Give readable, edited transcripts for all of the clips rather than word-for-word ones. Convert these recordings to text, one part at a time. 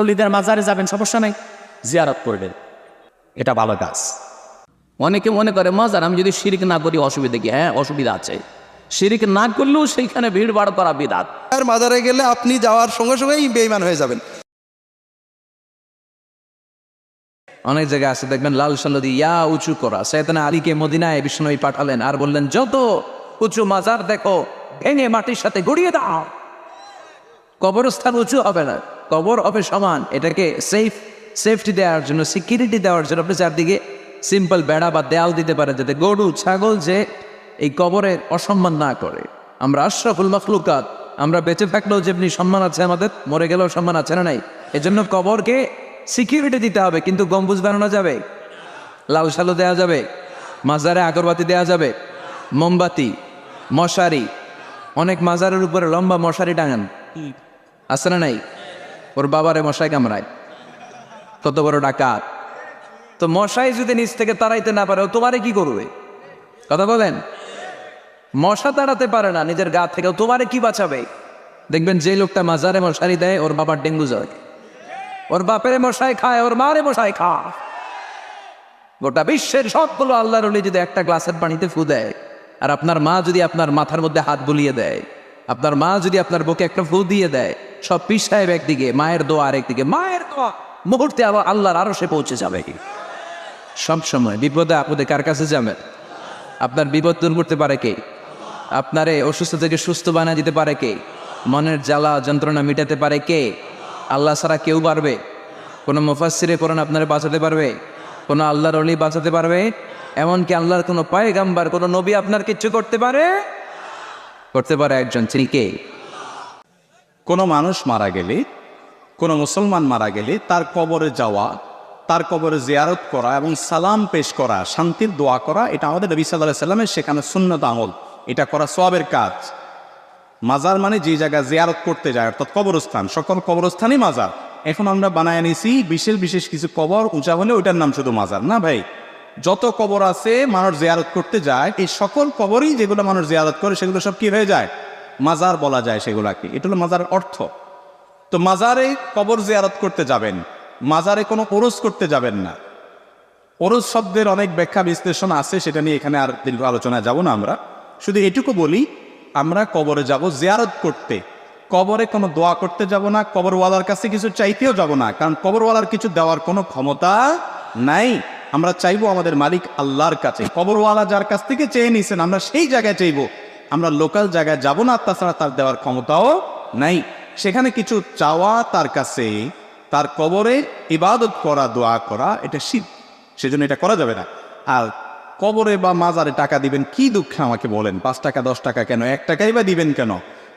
অলিদের মাজারে যাবেন, সমস্যা নাই, জিয়ারত করবেন, এটা ভালো কাজ। অনেকে মনে করে মাজার আমি যদি শিরিক না করি অসুবিধা কি? হ্যাঁ, অসুবিধা আছে। শিরিক না করলেও সেইখানে ভিড় ভাড় করা বিদআত। আর মাজারে গেলে আপনি যাওয়ার সঙ্গে সঙ্গেই বেঈমান হয়ে যাবেন। অনেক জায়গায় আছে দেখবেন লাল সাল্লো দিয়ে ইয়া উঁচু করা। সাইয়েদনা আলীকে মদিনায় বিষ্ণুনবী পাঠালেন আর বললেন, যত উঁচু মাজার দেখো ভেঙে মাটির সাথে গড়িয়ে দাও। কবরস্থান উঁচু হবে না, কবর হবে সমান। এটাকে সেফটি দেওয়ার জন্য, সিকিউরিটি দেওয়ার জন্য আপনি চারদিকে সিম্পল বেড়া বা দেয়াল দিতে পারেন, যাতে গরু ছাগল যে এই কবরের অসম্মান না করে। আমরা আশরাফুল মাখলুকাত, আমরা বেঁচে থাকলেও যেমনি সম্মান আছে আমাদের, মরে গেলেও সম্মান আছে না নাই? এজন্য কবরকে সিকিউরিটি দিতে হবে। কিন্তু গম্বুজ বানানো যাবে, লাল সালো দেওয়া যাবে, মাজারে আগরবাতি দেওয়া যাবে, মোমবাতি, মশারি। অনেক মাজারের উপরে লম্বা মশারি টাঙান, আছে না নাই? ওর বাবারে মশাই কামড়ায়, কত বড় ডাকাত। তো মশাই যদি নিচ থেকে তাড়াইতে না পারে, ও তোমারে কি করবে? কথা বলেন। মশা তাড়াতে পারে না নিজের গা থেকে, তোমারে কি বাঁচাবে? দেখবেন যে লোকটা মাজারে মশারি দেয়, ওর বাবার ডেঙ্গু জ্বর, ওর বাপের মশাই খায়, ওর মারে মশাই খায়। গোটা বিশ্বের সবগুলো আল্লাহর ওলি যদি একটা গ্লাসের পানিতে ফু দেয়, আর আপনার মা যদি আপনার মাথার মধ্যে হাত বুলিয়ে দেয়, আপনার মা যদি আপনার বুকে একটা ফু দিয়ে দেয়, সব পীর সাহেব একদিকে, মায়ের দোয়া আরেকদিকে। মায়ের দোয়া মুহূর্তে আবার আল্লাহর আরো সে পৌঁছে যাবে। কি সব সময় বিপদে আপদে কার কাছে যাবেন? আপনার বিপদ দূর করতে পারে কে? আপনারে অসুস্থ থেকে সুস্থ বানিয়ে দিতে পারে কে? মনের জ্বালা যন্ত্রণা মিটাতে পারে কে? আল্লাহ ছাড়া কেউ পারবে? কোনো মুফাসসিরে কোরআন আপনারে বাঁচাতে পারবে? কোনো আল্লাহর ওলি বাঁচাতে পারবে? এমনকি আল্লাহর কোনো পয়গাম্বার, কোনো নবী আপনার কিচ্ছু করতে পারে? করতে পারে একজন, তিনি কে? কোনো মানুষ মারা গেলে, কোনো মুসলমান মারা গেলে তার কবরে যাওয়া, তার কবরে জিয়ারত করা এবং সালাম পেশ করা, শান্তির দোয়া করা, এটা আমাদের নবী সাল্লাল্লাহু আলাইহি সাল্লামের শেখানো সুন্নত আমল। এটা করা সওয়াবের কাজ। মাজার মানে যে জায়গা জিয়ারত করতে যায়, অর্থাৎ কবরস্থান, সকল কবরস্থানই মাজার। এখন আমরা বানায় নিছি বিশেষ বিশেষ কিছু কবর উঁচা হলে ওইটার নাম শুধু মাজার না ভাই। যত কবর আছে মানুষ জিয়ারত করতে যায়, এই সকল কবরই যেগুলো মানুষ জিয়ারত করে সেগুলো সব কি হয়ে যায়? মাজার বলা যায় সেগুলাকে। এটা হলো মাজারের অর্থ। তো মাজারে কবর জিয়ারত করতে যাবেন, মাজারে কোনো ওরস করতে যাবেন না। ওরস শব্দের অনেক ব্যাখ্যা বিশ্লেষণ আছে, সেটা নিয়ে এখানে আর দীর্ঘ আলোচনায় যাব না। আমরা শুধু এটুকু বলি, আমরা কবরে যাব জিয়ারত করতে, কবরে কোনো দোয়া করতে যাব না, কবরওয়ালার কাছে কিছু চাইতেও যাব না, কারণ কবরওয়ালার কিছু দেওয়ার কোনো ক্ষমতা নাই। আমরা চাইবো আমাদের মালিক আল্লাহর কাছে। কবরওয়ালা যার কাছ থেকে চেয়ে নিয়েছেন আমরা সেই জায়গায় চাইবো, আমরা লোকাল জায়গায় যাব না। তাছাড়া তার দেওয়ার ক্ষমতাও নাই। সেখানে কিছু চাওয়া তার কাছে, তার কবরে ইবাদত করা, দোয়া করা, এটা শিরক, সেজন্য এটা করা যাবে না। আর কবরে বা মাজারে টাকা দিবেন কি দুঃখে আমাকে বলেন? 5 টাকা 10 টাকা কেন, 1 টাকাই বা দিবেন কেন?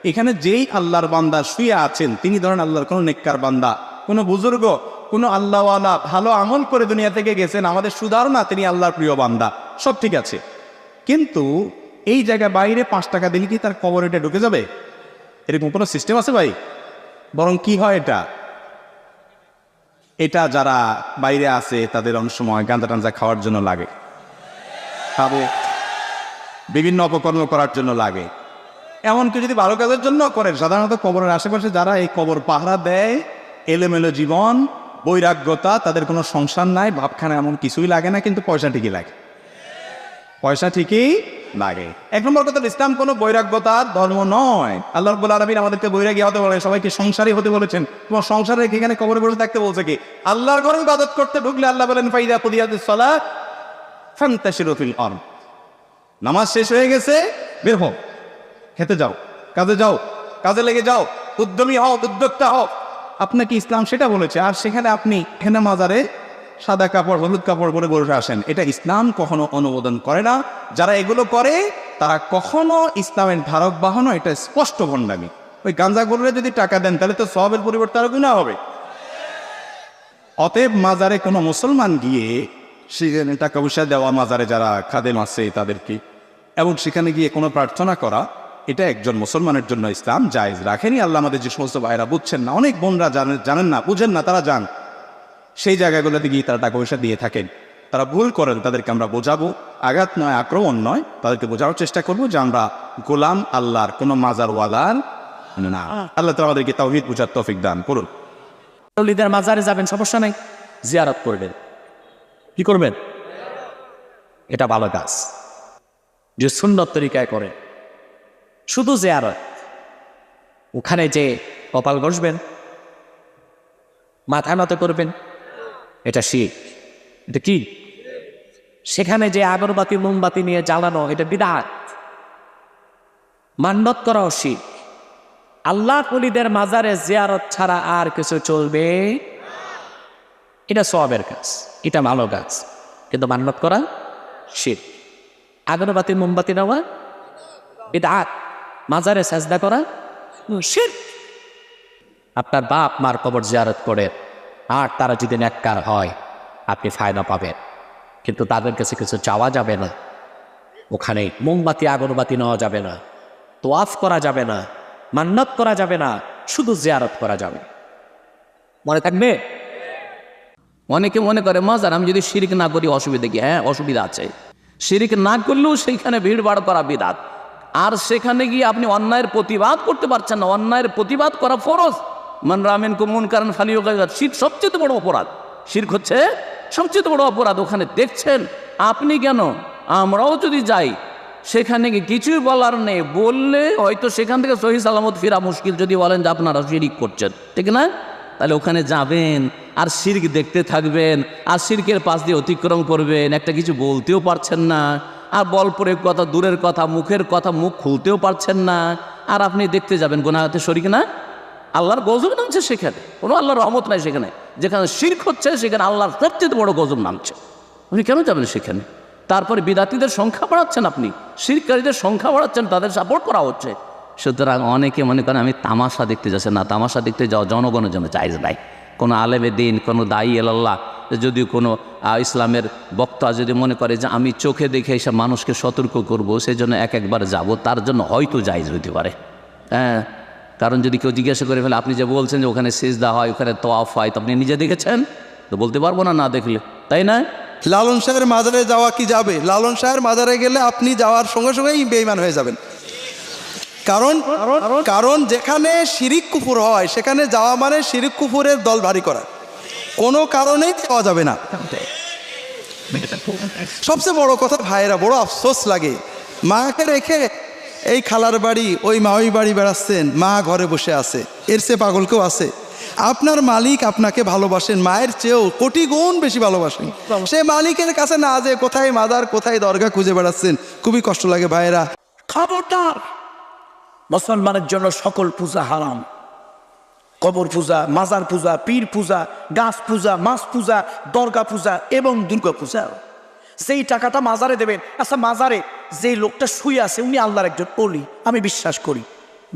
এখানে যেই আল্লাহর বান্দা শুয়ে আছেন, তিনি ধরেন আল্লাহর কোনো নেককার বান্দা, কোনো বুজুর্গ, কোনো আল্লাহওয়ালা, ভালো আমল করে দুনিয়া থেকে গেছেন, আমাদের সুধারও না, তিনি আল্লাহর প্রিয় বান্দা, সব ঠিক আছে। কিন্তু এই জায়গায় বাইরে 5 টাকা দিলে কি তার কবরে এটা ঢুকে যাবে? এরকম কোনো সিস্টেম আছে ভাই? বরং কি হয়, এটা যারা বাইরে আছে তাদের অনেক সময় গাঁজা টাঞ্জা খাওয়ার জন্য লাগে, খাবে, বিভিন্ন অপকর্ম করার জন্য লাগে। এমনকি যদি ভালো কাজের জন্য করেন, সাধারণত কবরের আশেপাশে যারা এই কবর পাহারা দেয়, এলোমেলো জীবন, বৈরাগ্যতা, তাদের কোনো সংসার নাই, ভাবখানা এমন কিছুই লাগে না, কিন্তু পয়সা ঠিকই লাগে, পয়সা ঠিকই লাগে। 1 নম্বর কথা, ইসলাম কোনো বৈরাগ্যতার ধর্ম নয়। আল্লাহ রাব্বুল আলামিন আমাদেরকে বৈরাগী হতে বলে, সবাইকে সংসারী হতে বলেছেন। তোমার সংসারে এখানে কবরে বসে থাকতে বলছে কি? আল্লাহর ঘরে ইবাদত করতে ঢুকলে আল্লাহ বলেন ফাইদা কুদিয়াতিস সালাত ফান্তাশিরু ফিল আরদ। নামাজ শেষ হয়ে গেছে, বের হও, খেতে যাও, কাজে যাও, কাজে লেগে যাও, উদ্যমী হও, উদ্যোক্তা হও। আপনাকে ইসলাম সেটা বলেছে। আর সেখানে আপনি এখানে মাজারে সাদা কাপড়, হলুদ কাপড় পরে বসে আসেন, এটা ইসলাম কখনো অনুমোদন করে না। যারা এগুলো করে তারা কখনো ইসলামের ধারক বাহন, এটা স্পষ্ট ভণ্ডামি। ওই গাঁজা গরুরে যদি টাকা দেন তাহলে তো সওয়াবের পরিবর্তে আরো গুনাহ হবে। অতএব মাজারে কোনো মুসলমান গিয়ে সেখানে টাকা পয়সা দেওয়া, মাজারে যারা খাদেম আছে তাদেরকে, এবং সেখানে গিয়ে কোনো প্রার্থনা করা, এটা একজন মুসলমানের জন্য ইসলাম জায়েজ রাখেনি। আল্লাহ আমাদের যে সমস্ত ভাইরা বুঝছেন না, অনেক বোনরা জানেন না, বুঝেন না, তারা যান সেই জায়গাগুলোতে গিয়ে তারা টাকা পয়সা দিয়ে থাকেন, তারা ভুল করেন, তাদেরকে আমরা বোঝাবো, আঘাত নয়, আক্রমণ নয়, তাদেরকে বোঝানোর চেষ্টা করবো যে আমরা গোলাম আল্লাহর, কোনো মাজারওয়ালার না। আল্লাহ তাআলা আমাদেরকে তাওহীদ বুঝার তৌফিক দান করুন। অলিদের মাজারে যাবেন, সমস্যা নেই, জিয়ারত করবেন। কি করবেন? এটা ভালো কাজ, যে সুন্নত তরিকায় করে। শুধু জিয়ারত, ওখানে যে কপাল ঘষবেন, মাথা নত করবেন, এটা শিরক। এটা কি? সেখানে যে আগরবাতি মোমবাতি নিয়ে জ্বালানো, এটা বিদআত। মান্নত করাও শিরক। আল্লাহ ওলিদের মাজারে জিয়ারত ছাড়া আর কিছু চলবে? এটা সওয়াবের কাজ, এটা ভালো কাজ, কিন্তু মান্নত করা শিরক। আগরবাতি মোমবাতি নেওয়া বিদআত, মাজারে সাজদা করা শিরক। আপনার বাপ মার কবর জিয়ারত করে, আর তারা যদি নেককার হয় আপনি ফায়দা পাবেন, কিন্তু তাদের কাছে কিছু চাওয়া যাবে না। ওখানে মোমবাতি আগরবাতি নেওয়া যাবে না, তোয়াফ করা যাবে না, মান্নত করা যাবে না, শুধু জিয়ারত করা যাবে। মনে থাকবে? অনেকে মনে করে মাজার আমি যদি শিরক না করি অসুবিধা কি? হ্যাঁ, অসুবিধা আছে। শিরক না করলেও সেইখানে ভিড় ভাড় করা বিদআত। আর সেখানে গিয়ে আপনি অন্যায়ের প্রতিবাদ করতে পারছেন না। অন্যায়ের প্রতিবাদ করা ফরজ। মান রাআ মিনকুম মুনকারান ফালিয়ুগাইয়িরহু। শিরক সবচেয়ে বড় অপরাধ। শিরক হচ্ছে সবচেয়ে বড় অপরাধ। ওখানে দেখছেন আপনি কেন, আমরাও যদি যাই সেখানে গিয়ে কিছুই বলার নেই, বললে হয়তো সেখান থেকে সহি সালামত ফিরা মুশকিল। যদি বলেন যে আপনারা শিরক করছেন, ঠিক না? তাহলে ওখানে যাবেন আর শিরক দেখতে থাকবেন, আর শিরকের পাশ দিয়ে অতিক্রম করবেন, একটা কিছু বলতেও পারছেন না, আর বল প্রয়োগ কথা দূরের কথা, মুখের কথা মুখ খুলতেও পারছেন না, আর আপনি দেখতে যাবেন গুনাহতে শরীক না? আল্লাহর গজব নামছে সেখানে, কোনো আল্লাহর রহমত নাই সেখানে। যেখানে শিরক হচ্ছে সেখানে আল্লাহর সবচেয়ে বড় গজব নামছে। আপনি কেন যাবেন সেখানে? তারপরে বিদাতীদের সংখ্যা বাড়াচ্ছেন, আপনি শিরককারীদের সংখ্যা বাড়াচ্ছেন, তাদের সাপোর্ট করা হচ্ছে। সুতরাং অনেকে মনে করেন আমি তামাশা দেখতে যাচ্ছি না, তামাশা দেখতে যাওয়া জনগণের জন্য জায়েজ নাই। কোনো আলেমে দিন, কোনো দায়ী আল্লাহ, যদি কোনো ইসলামের বক্তা যদি মনে করে যে আমি চোখে দেখে এসব মানুষকে সতর্ক করব, সেই জন্য একবার যাব, তার জন্য হয়তো জায়েজ হইতে পারে। হ্যাঁ, কারণ যদি কেউ জিজ্ঞাসা করে ফেলে আপনি যে বলছেন যে ওখানে সিজদা হয়, ওখানে তওয়াফ হয়, তো আপনি নিজে দেখেছেন? তো বলতে পারবো না, না দেখলে, তাই না? লালন শাহের মাজারে যাওয়া কি যাবে? লালন শাহের মাজারে গেলে আপনি যাওয়ার সঙ্গে সঙ্গেই বেঈমান হয়ে যাবেন। কারণ কারণ যেখানে শিরিক কুফর হয় সেখানে যাওয়া মানে শিরিক কুফরের দল ভারী করা, কোনো কারণেই যাওয়া যাবে না। সবচেয়ে বড় কথা ভাইয়েরা, বড় আফসোস লাগে, মাকে রেখে এই খালার বাড়ি ওই মাওই বাড়ি বেড়াচ্ছেন, মা ঘরে বসে আছে। এর চেয়ে পাগল কেউ আছে? আপনার মালিক আপনাকে ভালোবাসেন, মায়ের চেয়েও কোটি গুণ বেশি ভালোবাসেন। সে মালিকের কাছে না যে কোথায় মাজার কোথায় দরগা খুঁজে বেড়াচ্ছেন, খুবই কষ্ট লাগে ভাইয়েরা। খবরদার, মুসলমানের জন্য সকল পূজা হারাম। কবর পূজা, মাজার পূজা, পীর পূজা, গাছ পূজা, মাছ পূজা, দরগা পূজা এবং দুর্গা পূজা। সেই টাকাটা মাজারে দেবেন। আচ্ছা, মাজারে যে লোকটা শুয়ে আছে উনি আল্লাহর একজন ওলি, আমি বিশ্বাস করি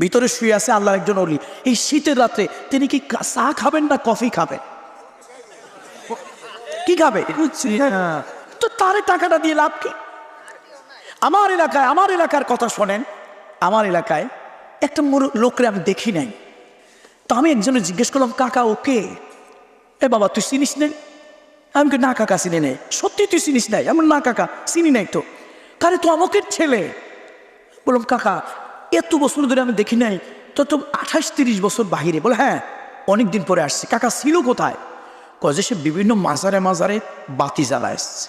ভিতরে শুয়ে আছে আল্লাহর একজন ওলি। এই শীতের রাত্রে তিনি কি চা খাবেন না কফি খাবেন? কি খাবে? তো তারে টাকাটা দিয়ে লাভ কি? আমার এলাকার কথা শোনেন। আমার এলাকায় একটা লোকরে আমি দেখি নাই, তো আমি একজনে জিজ্ঞেস করলাম, কাকা ওকে? এ বাবা তুই চিনিস নেই? আমি না কাকা চিনি নেই। সত্যি তুই চিনিস নাই? আমার না কাকা চিনি নাই। তো কারে তো আমাকের ছেলে। বললাম কাকা এত বছর ধরে আমি দেখি নাই, তো 28-30 বছর বাহিরে। বলে হ্যাঁ, অনেক দিন পরে আসছি। কাকা ছিল কোথায়? কয়ে যে সে বিভিন্ন মাজারে মাজারে বাতি জ্বালা এসছে।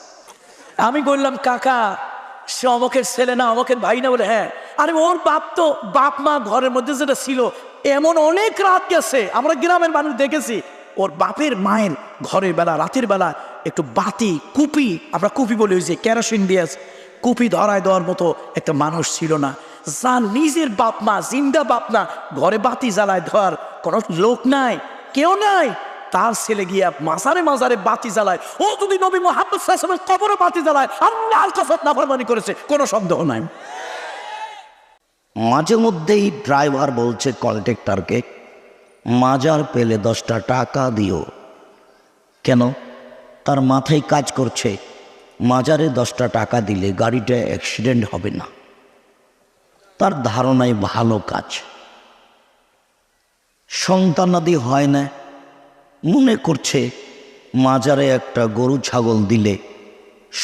আমি বললাম কাকা সে অমকের ছেলে না, অমকের ভাই না? বলে হ্যাঁ। আরে ওর বাপ মা ঘরের মধ্যে যেটা ছিল, এমন অনেক রাত গেছে, আমরা গ্রামের মানুষ দেখেছি, ওর বাপের মায়ের ঘরের বেলা রাতের বেলা একটু বাতি কুপি, আমরা কুপি বলি, ওই যে কেরোসিন দিয়ে কুপি ধরায় দেওয়ার মতো একটা মানুষ ছিল না। যার নিজের বাপ মা, জিন্দা বাপ না, ঘরে বাতি জ্বালায় দেওয়ার কোনো লোক নাই, কেউ নাই, তার ছেলে গিয়া মাজারে মাজারে বাতি জ্বালায়। ও যদি নবী মুহাম্মদ সাল্লাল্লাহু আলাইহি ওয়াসাল্লামের কবরে বাতি জ্বালায়, আল্লাহর কসম নাফরমানি করেছে, কোনো সন্দেহ নাই। মাঝে মধ্যেই ড্রাইভার বলছে কন্ট্রাক্টরকে, মাজার পেলে 10টা টাকা দিও। কেন? তার মাথায় কাজ করছে মাজারে 10টা টাকা দিলে গাড়িটা অ্যাক্সিডেন্ট হবে না। তার ধারণায় ভালো কাজ। সন্তানাদি হয় না, মনে করছে মাজারে একটা গরু ছাগল দিলে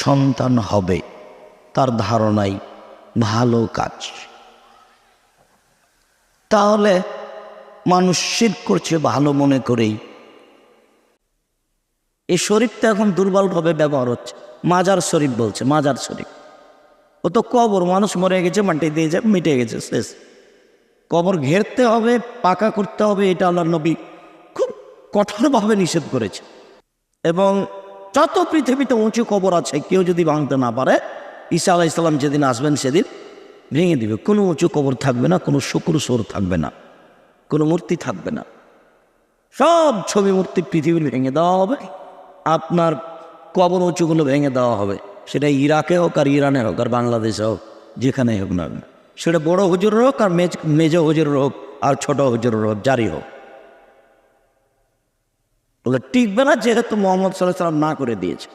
সন্তান হবে, তার ধারণায় ভালো কাজ। তাহলে মানুষ শিরক করছে ভালো মনে করেই, এই শরীফটা এখন দুর্বলভাবে ব্যবহার হচ্ছে, মাজার শরীফ বলছে, মাজার শরীফ। ও তো কবর, মানুষ মরে গেছে, মাটি দিয়ে যা মিটে গেছে, শেষ। কবর ঘেরতে হবে, পাকা করতে হবে, এটা আল্লাহর নবী খুব কঠোরভাবে নিষেধ করেছে। এবং যত পৃথিবীতে উঁচু কবর আছে কেউ যদি ভাঙতে না পারে, ঈসা আলাইহিস সালাম যেদিন আসবেন সেদিন ভেঙে দিবে। কোনো উঁচু কবর থাকবে না, কোনো শুকুর সোর থাকবে না, কোনো মূর্তি থাকবে না। সব ছবি মূর্তি পৃথিবীর ভেঙে দেওয়া হবে, আপনার কবর উঁচুগুলো ভেঙে দেওয়া হবে। সেটা ইরাকে হোক আর ইরানে হোক আর বাংলাদেশে হোক, যেখানে হোক না কেন, সেটা বড় হুজুরের হোক আর মেজ হুজুরের হোক আর ছোট হুজুরের হোক, যারই হোক, বলে টিকবে না, যেহেতু মোহাম্মদ সাল্লাল্লাহু আলাইহি ওয়াসাল্লাম না করে দিয়েছে।